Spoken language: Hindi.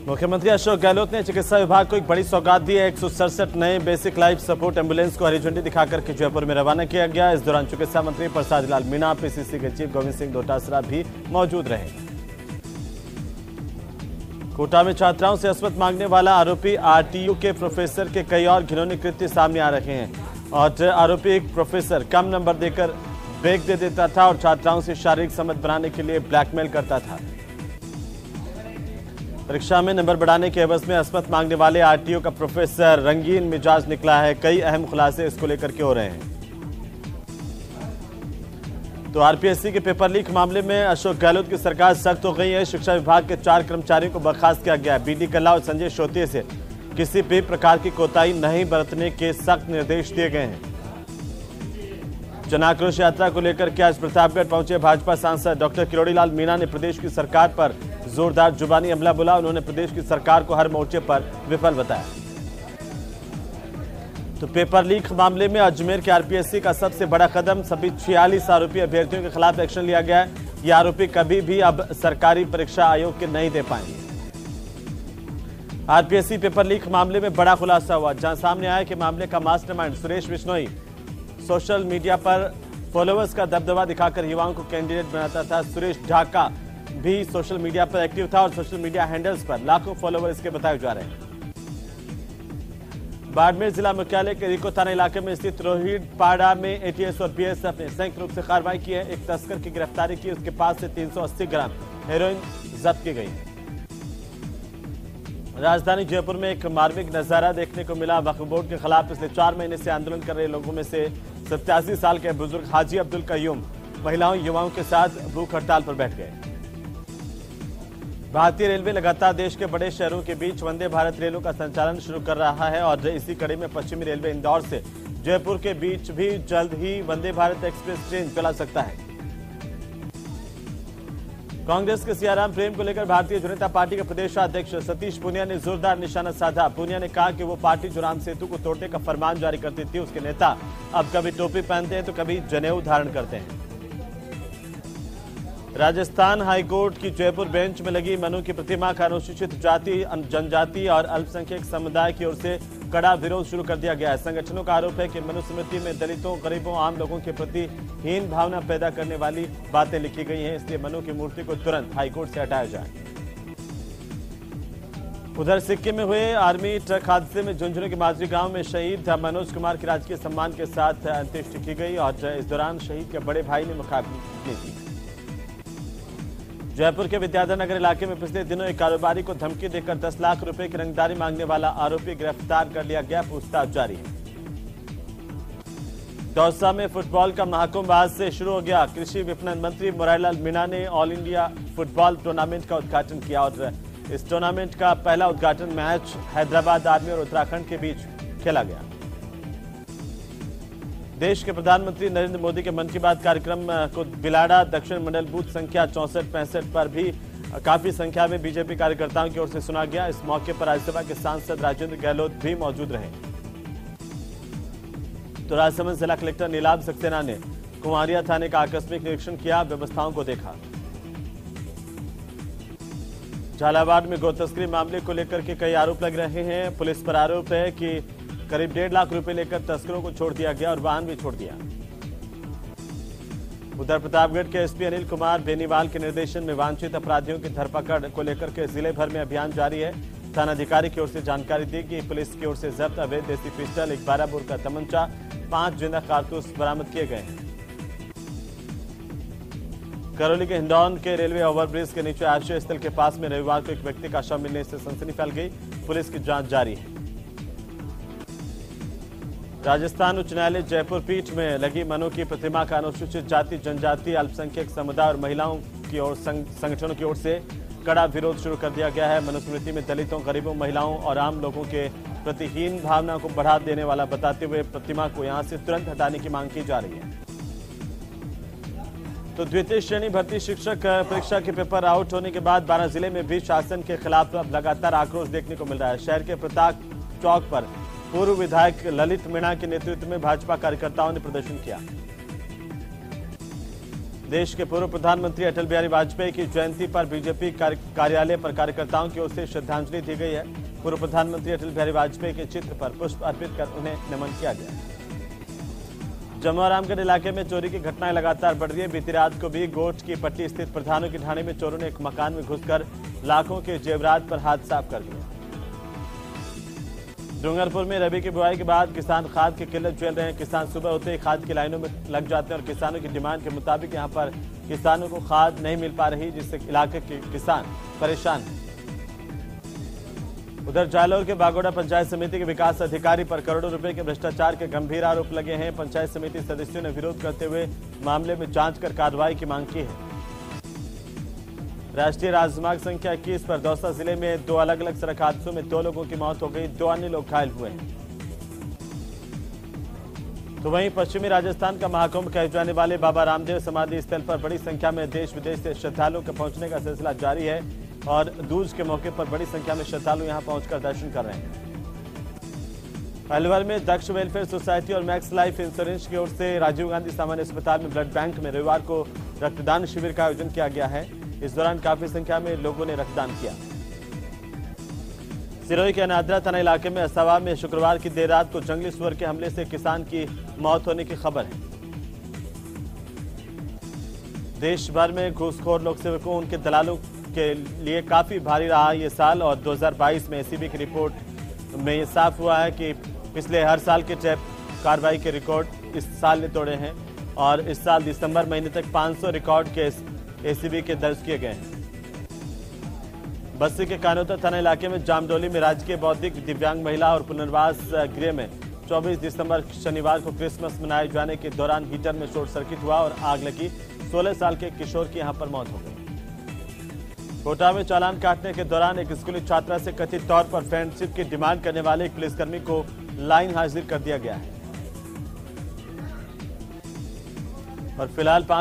मुख्यमंत्री अशोक गहलोत ने चिकित्सा विभाग को एक बड़ी सौगात दी है। 167 नए बेसिक लाइफ सपोर्ट एम्बुलेंस को हरी झंडी दिखाकर के जयपुर में रवाना किया गया। इस दौरान चिकित्सा मंत्री प्रसाद लाल मीणा, पीसीसी के चीफ गोविंद सिंह डोटासरा भी मौजूद रहे। कोटा में छात्राओं से रिश्वत मांगने वाला आरोपी आरटीयू के प्रोफेसर के कई और घिनौने कृत्य सामने आ रहे हैं। और आरोपी एक प्रोफेसर कम नंबर देकर ब्रेक दे देता था और छात्राओं से शारीरिक संबंध बनाने के लिए ब्लैकमेल करता था। परीक्षा में नंबर बढ़ाने के एवज में रिश्वत मांगने वाले आरटीयू का प्रोफेसर रंगीन मिजाज निकला है। कई अहम खुलासे इसको लेकर के हो रहे हैं। तो आरपीएससी के पेपर लीक मामले में अशोक गहलोत की सरकार सख्त हो गई है। शिक्षा विभाग के 4 कर्मचारियों को बर्खास्त किया गया है। बीडी कल्ला और संजय शोतिये से किसी भी प्रकार की कोताही नहीं बरतने के सख्त निर्देश दिए गए हैं। जन आक्रोश यात्रा को लेकर के आज प्रतापगढ़ पहुंचे भाजपा सांसद डॉक्टर किरोड़ी लाल मीणा ने प्रदेश की सरकार पर जोरदार जुबानी हमला बोला। उन्होंने प्रदेश की सरकार को हर मोर्चे पर विफल बताया। तो पेपर लीक मामले में अजमेर के आरपीएससी का सबसे बड़ा कदम, सभी 46 आरोपी अभ्यर्थियों के खिलाफ एक्शन लिया गया है। ये आरोपी कभी भी अब सरकारी परीक्षा आयोग के नहीं दे पाएंगे। आरपीएससी पेपर लीक मामले में बड़ा खुलासा हुआ, जहां सामने आया कि मामले का mastermind Suresh Bishnoi social media पर फॉलोअर्स का दबदबा दिखाकर युवाओं को कैंडिडेट बनाता था। सुरेश ढाका भी सोशल मीडिया पर एक्टिव था और सोशल मीडिया हैंडल्स पर लाखों फॉलोअर्स के बताए जा रहे हैं। बाड़मेर जिला मुख्यालय के रिको थाना इलाके में स्थित रोहित पाड़ा में एटीएस और बीएसएफ ने संयुक्त रूप से कार्रवाई की है। एक तस्कर की गिरफ्तारी की, उसके पास से 380 ग्राम हेरोइन जब्त की गई। राजधानी जयपुर में एक मार्मिक नजारा देखने को मिला। वक्फ बोर्ड के खिलाफ पिछले 4 महीने से आंदोलन कर रहे लोगों में से 87 साल के बुजुर्ग हाजी अब्दुल कयूम महिलाओं युवाओं के साथ भूख हड़ताल पर बैठ गए। भारतीय रेलवे लगातार देश के बड़े शहरों के बीच वंदे भारत रेलों का संचालन शुरू कर रहा है और इसी कड़ी में पश्चिमी रेलवे इंदौर से जयपुर के बीच भी जल्द ही वंदे भारत एक्सप्रेस ट्रेन चला सकता है। कांग्रेस के सियाराम प्रेम को लेकर भारतीय जनता पार्टी के प्रदेशाध्यक्ष सतीश पूनिया ने जोरदार निशाना साधा। पूनिया ने कहा कि वो पार्टी जो राम सेतु को तोड़ने का फरमान जारी करती थी, उसके नेता अब कभी टोपी पहनते हैं तो कभी जनेऊ धारण करते हैं। राजस्थान हाईकोर्ट की जयपुर बेंच में लगी मनु की प्रतिमा का अनुसूचित जाति, जनजाति और अल्पसंख्यक समुदाय की ओर से कड़ा विरोध शुरू कर दिया गया है। संगठनों का आरोप है कि मनुस्मृति में दलितों, गरीबों, आम लोगों के प्रति हीन भावना पैदा करने वाली बातें लिखी गई हैं, इसलिए मनु की मूर्ति को तुरंत हाईकोर्ट से हटाया जाए। उधर सिक्किम में हुए आर्मी ट्रक हादसे में झुंझुनू के माजरी गांव में शहीद मनोज कुमार की राजकीय सम्मान के साथ अंत्येष्टि की गई और इस दौरान शहीद के बड़े भाई ने मुखाग्नि दी। जयपुर के विद्याधर नगर इलाके में पिछले दिनों एक कारोबारी को धमकी देकर 10 लाख रुपए की रंगदारी मांगने वाला आरोपी गिरफ्तार कर लिया गया। पूछताछ जारी है। दौसा में फुटबॉल का महाकुंभ आज से शुरू हो गया। कृषि विपणन मंत्री मुरारीलाल मीणा ने ऑल इंडिया फुटबॉल टूर्नामेंट का उद्घाटन किया और इस टूर्नामेंट का पहला उद्घाटन मैच हैदराबाद आर्मी और उत्तराखंड के बीच खेला गया। देश के प्रधानमंत्री नरेंद्र मोदी के मन की बात कार्यक्रम को बिलाड़ा दक्षिण मंडल बूथ संख्या 64-65 पर भी काफी संख्या में बीजेपी कार्यकर्ताओं की ओर से सुना गया। इस मौके पर राज्यसभा के सांसद राजेंद्र गहलोत भी मौजूद रहे। तो राजसमंद जिला कलेक्टर नीलाभ सक्सेना ने कुमारिया थाने का आकस्मिक निरीक्षण किया, व्यवस्थाओं को देखा। झालावाड़ में गौ तस्करी मामले को लेकर के कई आरोप लग रहे हैं। पुलिस पर आरोप है कि करीब 1.5 लाख रुपए लेकर तस्करों को छोड़ दिया गया और वाहन भी छोड़ दिया। उधर प्रतापगढ़ के एसपी अनिल कुमार बेनीवाल के निर्देशन में वांछित अपराधियों की धरपकड़ को लेकर के जिले भर में अभियान जारी है। थानाधिकारी की ओर से जानकारी दी कि पुलिस की ओर से जब्त अवैध देसी पिस्टल, एक 12 बोर का तमंचा, 5 जिंदा कारतूस बरामद किए गए हैं। करौली के हिंडौन के रेलवे ओवरब्रिज के नीचे आश्रय स्थल के पास में रविवार को एक व्यक्ति का शव मिलने से सनसनी फैल गई। पुलिस की जांच जारी है। राजस्थान उच्च न्यायालय जयपुर पीठ में लगी मनु की प्रतिमा का अनुसूचित जाति, जनजाति, अल्पसंख्यक समुदाय और महिलाओं की ओर संगठनों की ओर से कड़ा विरोध शुरू कर दिया गया है। मनुस्मृति में दलितों, गरीबों, महिलाओं और आम लोगों के प्रति हीन भावना को बढ़ा देने वाला बताते हुए प्रतिमा को यहां से तुरंत हटाने की मांग की जा रही है। तो द्वितीय श्रेणी भर्ती शिक्षक परीक्षा के पेपर आउट होने के बाद 12 जिले में भी शासन के खिलाफ अब लगातार आक्रोश देखने को मिल रहा है। शहर के प्रताप चौक पर पूर्व विधायक ललित मीणा के नेतृत्व में भाजपा कार्यकर्ताओं ने प्रदर्शन किया। देश के पूर्व प्रधानमंत्री अटल बिहारी वाजपेयी की जयंती पर बीजेपी कार्यालय पर कार्यकर्ताओं की ओर से श्रद्धांजलि दी गई है। पूर्व प्रधानमंत्री अटल बिहारी वाजपेयी के चित्र पर पुष्प अर्पित कर उन्हें नमन किया गया। जमुआ रामगढ़ इलाके में चोरी की घटनाएं लगातार बढ़ रही है। बीती रात को भी गोट की पट्टी स्थित प्रधानों की ढाणी में चोरों ने एक मकान में घुसकर लाखों के जेवरात पर हाथ साफ कर दिया। डूंगरपुर में रबी की बुआई के बाद किसान खाद की किल्लत झेल रहे हैं। किसान सुबह होते ही खाद की लाइनों में लग जाते हैं और किसानों की डिमांड के मुताबिक यहां पर किसानों को खाद नहीं मिल पा रही, जिससे इलाके के किसान परेशान हैं। उधर जालौर के बागोड़ा पंचायत समिति के विकास अधिकारी पर करोड़ों रुपए के भ्रष्टाचार के गंभीर आरोप लगे हैं। पंचायत समिति सदस्यों ने विरोध करते हुए मामले में जांच कर कार्रवाई की मांग की है। राष्ट्रीय राजमार्ग संख्या 21 पर दौसा जिले में 2 अलग अलग सड़क हादसों में 2 लोगों की मौत हो गई, 2 अन्य लोग घायल हुए हैं। तो वहीं पश्चिमी राजस्थान का महाकुंभ कहे जाने वाले बाबा रामदेव समाधि स्थल पर बड़ी संख्या में देश विदेश से श्रद्धालुओं के पहुंचने का सिलसिला जारी है और दूज के मौके पर बड़ी संख्या में श्रद्धालु यहां पहुंचकर दर्शन कर रहे हैं। अलवर में दक्ष वेलफेयर सोसाइटी और मैक्स लाइफ इंश्योरेंस की ओर से राजीव गांधी सामान्य अस्पताल में ब्लड बैंक में रविवार को रक्तदान शिविर का आयोजन किया गया है। इस दौरान काफी संख्या में लोगों ने रक्तदान किया। सिरोही के अनादरा थाना इलाके में असवा में शुक्रवार की देर रात को जंगली सुअर के हमले से किसान की मौत होने की खबर है। देश भर में घूसखोर लोक सेवकों उनके दलालों के लिए काफी भारी रहा ये साल और 2022 में एसीबी की रिपोर्ट में ये साफ हुआ है कि पिछले हर साल के ट्रैप कार्रवाई के रिकॉर्ड इस साल ने तोड़े हैं और इस साल दिसंबर महीने तक 500 रिकॉर्ड केस एसीबी के दर्ज किए गए हैं। बस्ती के कानोता थाना इलाके में जामडोली में राजकीय बौद्धिक दिव्यांग महिला और पुनर्वास गृह में 24 दिसंबर शनिवार को क्रिसमस मनाए जाने के दौरान हीटर में शॉर्ट सर्किट हुआ और आग लगी। 16 साल के किशोर की यहां पर मौत हो गई। कोटा में चालान काटने के दौरान एक स्कूली छात्रा से कथित तौर पर फ्रेंडशिप की डिमांड करने वाले एक पुलिसकर्मी को लाइन हाजिर कर दिया गया है और फिलहाल 5